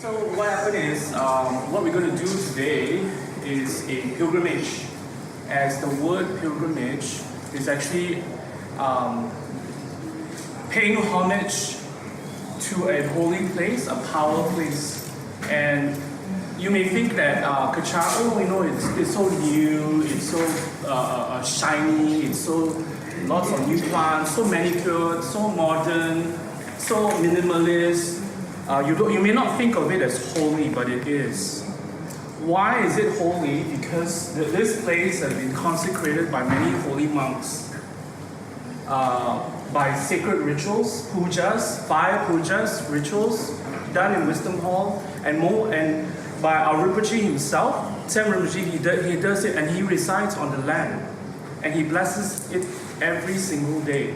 So what happened is, what we're going to do today is a pilgrimage. As the word pilgrimage is actually paying homage to a holy place, a power place. And you may think that Kechara, it's so new, it's so shiny, it's so lots of new plants, so manicured, so modern, so minimalist. You may not think of it as holy, but it is. Why is it holy? Because this place has been consecrated by many holy monks, by sacred rituals, pujas, 5 pujas, rituals done in Wisdom Hall, and by our Rinpoche himself, Tsem Rinpoche, he does it and he resides on the land, and he blesses it every single day.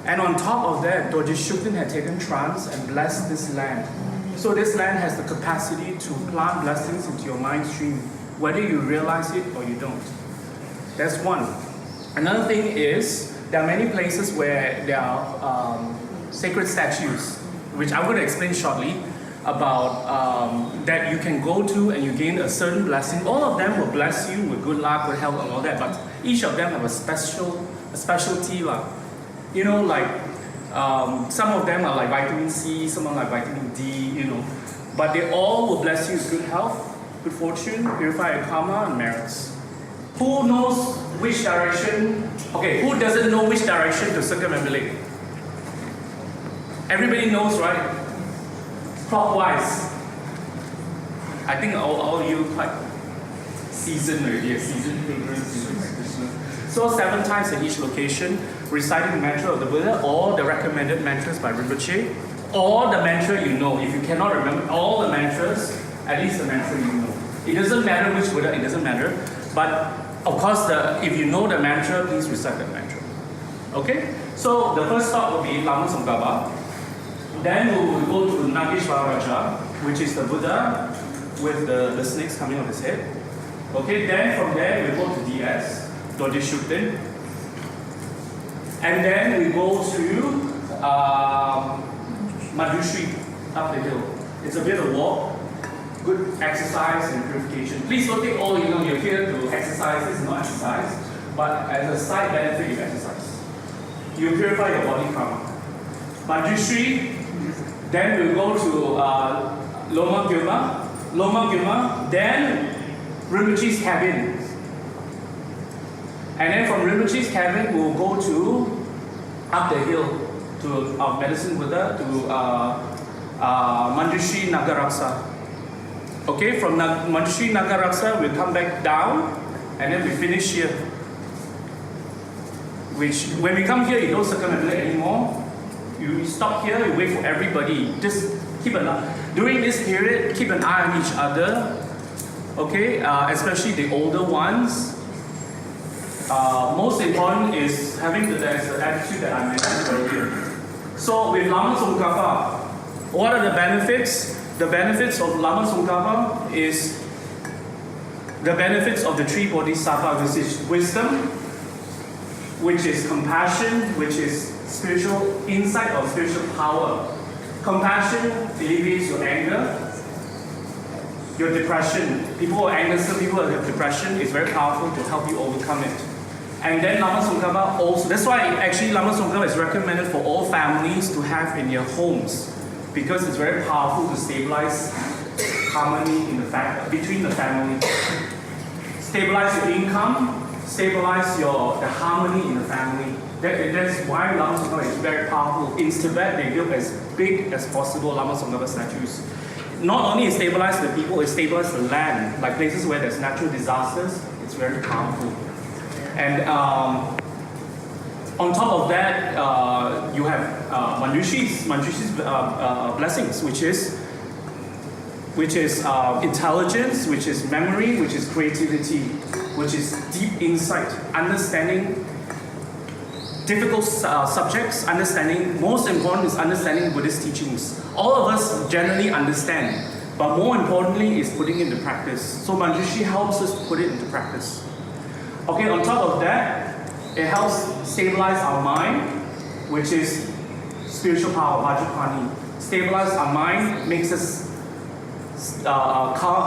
And on top of that, Dorje Shukden had taken trance and blessed this land. So this land has the capacity to plant blessings into your mind stream, whether you realize it or you don't. That's one. Another thing is, there are many places where there are sacred statues, which I'm going to explain shortly, about that you can go to and you gain a certain blessing. All of them will bless you with good luck, with health and all that, but each of them have a specialty. You know, like some of them are like vitamin C, some are like vitamin D, but they all will bless you with good health, good fortune, purify your karma and merits. Who knows which direction? Okay, who doesn't know which direction to circumambulate? Everybody knows, right? Clockwise. I think all you quite seasoned already, seasoned pilgrims, seasoned practitioners. So 7 times at each location, reciting the mantra of the Buddha or the recommended mantras by Rinpoche, or the mantra you know. If you cannot remember all the mantras, at least the mantra you know. It doesn't matter which Buddha, it doesn't matter. But of course, if you know the mantra, please recite that mantra. Okay? So the first stop will be Lama Tsongkhapa. Then we will go to Nageshwara, which is the Buddha with the snakes coming off his head. Okay, then from there we go to DS, Dorje Shukden. And then we go to Madhushri, up the hill. It's a bit of walk, good exercise and purification. Please don't think, you're here to exercise. This is not exercise, but as a side benefit, you exercise. You purify your body karma. Madhushri, then we go to Loma Gyuma, then Rinpoche's cabin. And then from Rinpoche's cabin, we'll go to up the hill to our medicine Buddha to Manjushri Nagaraksa. Okay, from Manjushri Nagaraksa, we'll come back down and then we finish here. Which, when we come here, you don't circumambulate anymore. You stop here, you wait for everybody. Just keep an eye. During this period, keep an eye on each other. Okay, especially the older ones. Most important is having the attitude that I mentioned earlier. So with Lama Tsongkhapa, what are the benefits? The benefits of Lama Tsongkhapa is the benefits of the 3 bodhisattvas, which is wisdom, which is compassion, which is spiritual insight or spiritual power. Compassion alleviates your anger, your depression. People who are angry, some people who have depression, is very powerful to help you overcome it. And then Lama Tsongkhapa also, that's why actually Lama Tsongkhapa is recommended for all families to have in their homes, because it's very powerful to stabilize harmony between the family. Stabilize your income, stabilize the harmony in the family. That's why Lama Tsongkhapa is very powerful. In Tibet, they built as big as possible Lama Tsongkhapa statues. Not only it stabilizes the people, it stabilizes the land. Like places where there's natural disasters, it's very powerful. And on top of that, you have Manjushi's blessings, which is intelligence, which is memory, which is creativity, which is deep insight, understanding difficult subjects, most important is understanding Buddhist teachings. All of us generally understand, but more importantly is putting it into practice. So Manjushri helps us to put it into practice. Okay, on top of that, it helps stabilize our mind, which is spiritual power, Vajrapani. Stabilize our mind, makes us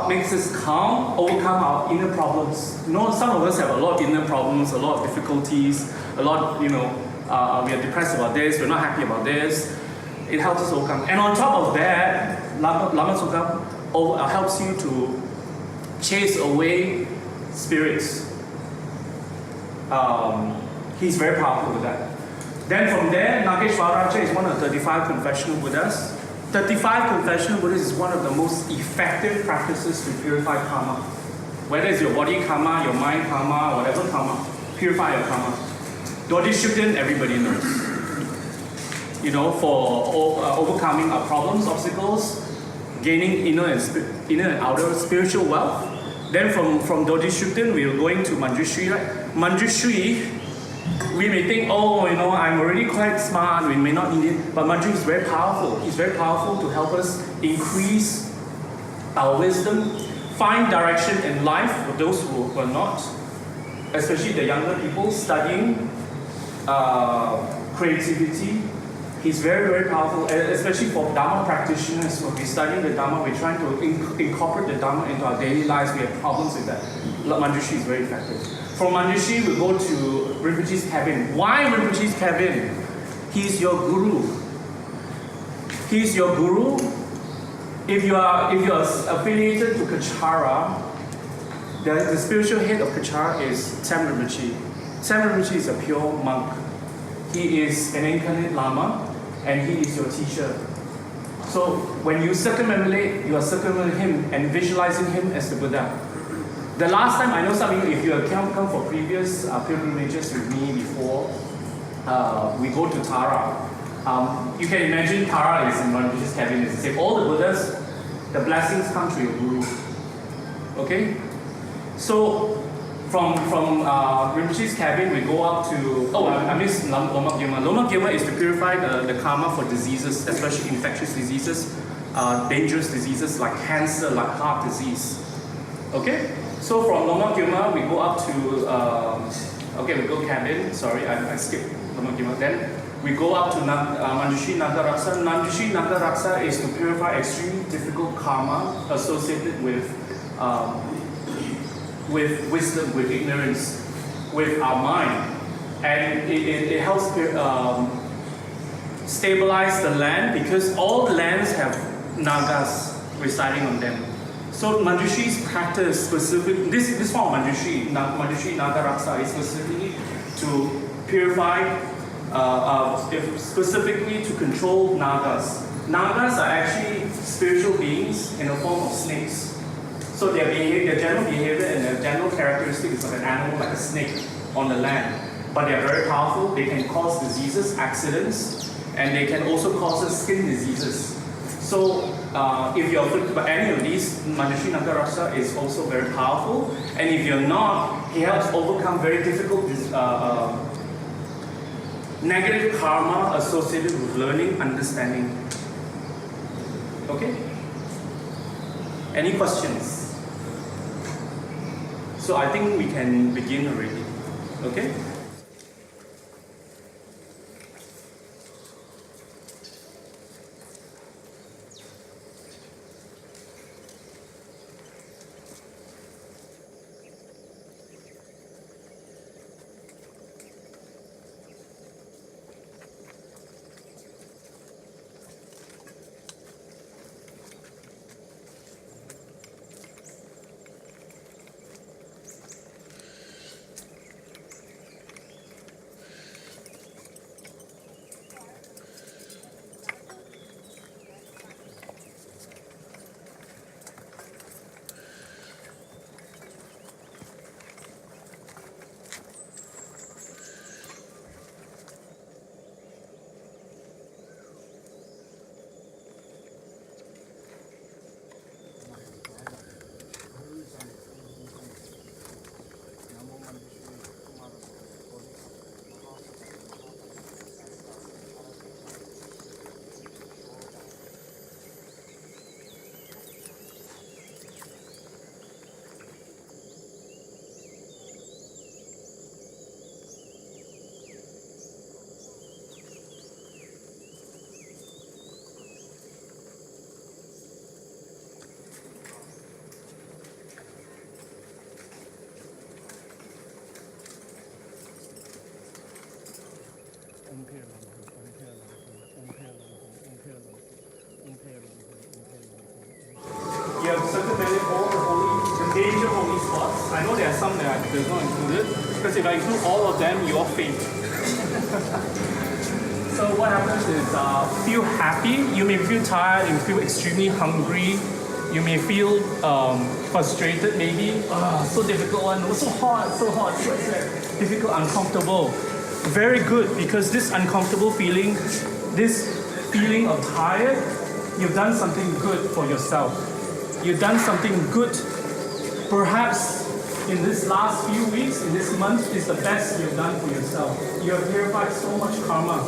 makes us calm, overcome our inner problems. You know, some of us have a lot of inner problems, a lot of difficulties, a lot, we are depressed about this, we're not happy about this. It helps us overcome. And on top of that, Lama Tsongkhap helps you to chase away spirits. He's very powerful with that. Then from there, Nageshwaraja is one of the 35 confessional Buddhas. 35 confessional Buddhas is one of the most effective practices to purify karma. Whether it's your body karma, your mind karma, whatever karma, purify your karma. Dodishukden, everybody knows. You know, for overcoming our problems, obstacles, gaining inner and outer spiritual wealth. Then from Dodishukden, we are going to Manjushri. Right? Manjushri, we may think, I'm already quite smart, we may not need it, but Manjushri is very powerful. He's very powerful to help us increase our wisdom, find direction in life for those who are not, especially the younger people studying creativity. He's very, very powerful, especially for Dharma practitioners. When we're studying the Dharma, we're trying to incorporate the Dharma into our daily lives. We have problems with that. Manjushri is very effective. From Manjushri, we go to Rinpoche's cabin. Why Rinpoche's cabin? He's your guru. He's your guru. If you are affiliated to Kechara, the spiritual head of Kechara is Tsem Rinpoche. Tsem Rinpoche is a pure monk. He is an incarnate Lama, and he is your teacher. So when you circumambulate, you are circumambulating him and visualizing him as the Buddha. The last time, I know some of you, if you have come for previous pilgrimages with me before, we go to Tara. You can imagine Tara is in Rinpoche's cabin. It's the same. All the Buddhas, the blessings come to your guru. Okay? So from Rinpoche's cabin, we go up to, I missed Lomak Gyalma. Lomak Gyalma is to purify the karma for diseases, especially infectious diseases, dangerous diseases like cancer, like heart disease. Okay? So from Lomak Gyalma, we go up to, we go cabin, sorry, I skipped Lomak Gyalma. Then we go up to Manjushri Nagaraksa. Manjushri Nagaraksa is to purify extremely difficult karma associated with wisdom, with ignorance, with our mind. And it helps stabilize the land because all the lands have Nagas residing on them. So Manjushri's practice specifically, this form of Manjushri Nagaraksa is specifically to purify, specifically to control Nagas. Nagas are actually spiritual beings in the form of snakes. So their general behavior and their general characteristics of an animal like a snake on the land. But they are very powerful, they can cause diseases, accidents, and they can also cause us skin diseases. So if you're afflicted by any of these, Manjushri Nagaraksa is also very powerful. And if you're not, he helps overcome very difficult negative karma associated with learning, understanding. Okay? Any questions? So I think we can begin already. Okay? I know there are some that are not included, because if I include all of them, you all faint. So what happens is feel happy, you may feel tired, you feel extremely hungry, you may feel frustrated maybe, so difficult one, so hot, sweat, difficult, uncomfortable. Very good, because this uncomfortable feeling, this feeling of tired, you've done something good for yourself. You've done something good. Perhaps in this last few weeks, in this month, is the best you've done for yourself. You have purified so much karma.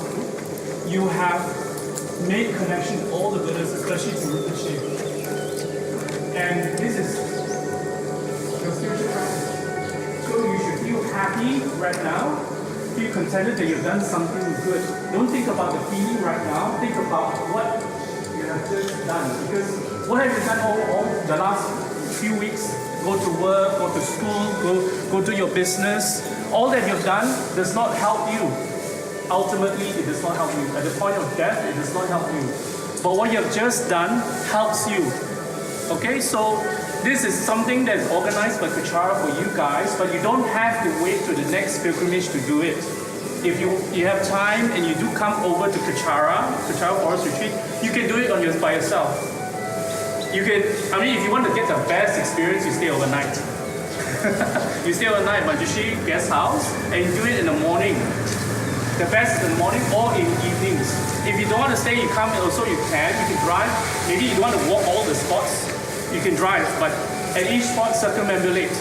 You have made connection to all the Buddhas, especially to Rinpoche. And this is your spiritual practice. So you should feel happy right now. Feel contented that you've done something good. Don't think about the feeling right now. Think about what you have just done. Because what have you done all the last few weeks? Go to work, go to school, go do your business. All that you've done does not help you. Ultimately, it does not help you. At the point of death, it does not help you. But what you have just done helps you. Okay, so this is something that is organized by Kechara for you guys, but you don't have to wait to the next pilgrimage to do it. If you have time and you do come over to Kechara Forest Retreat, you can do it by yourself. You can, if you want to get the best experience, you stay overnight. You stay overnight at Manjushri guest house and you do it in the morning. The best is in the morning or in evenings. If you don't want to stay, you come also, you can drive. Maybe you don't want to walk all the spots, you can drive, but at each spot circumambulate.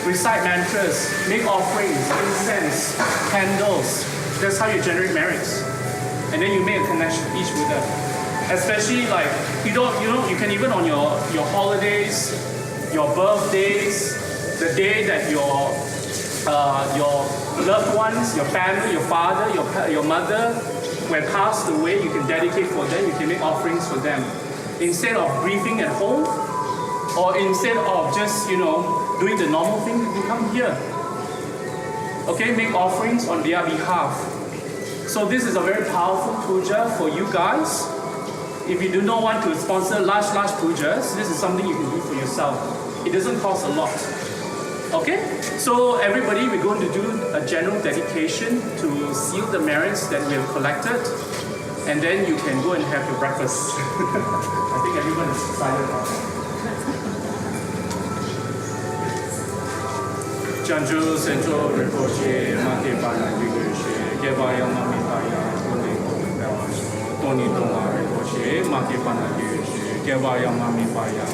Recite mantras, make offerings, incense, candles. That's how you generate merits. And then you make a connection each with them. Especially like you can even on your holidays, your birthdays, the day that your loved ones, your family, your father, your mother, were passed away, you can dedicate for them, you can make offerings for them. Instead of grieving at home, or instead of just doing the normal thing, you can come here. Okay, make offerings on their behalf. So this is a very powerful puja for you guys. If you do not want to sponsor large pujas, this is something you can do for yourself. It doesn't cost a lot. Okay? So everybody, we're going to do a general dedication to seal the merits that we have collected. And then you can go and have your breakfast. I think everyone is excited about it. Janju Central Rinpoche, Mate Bana Yugushe, Gebaya Mami Paya, Tony Toma Rinpoche, Mate Bana Yugushe, Gebaya Mami Paya,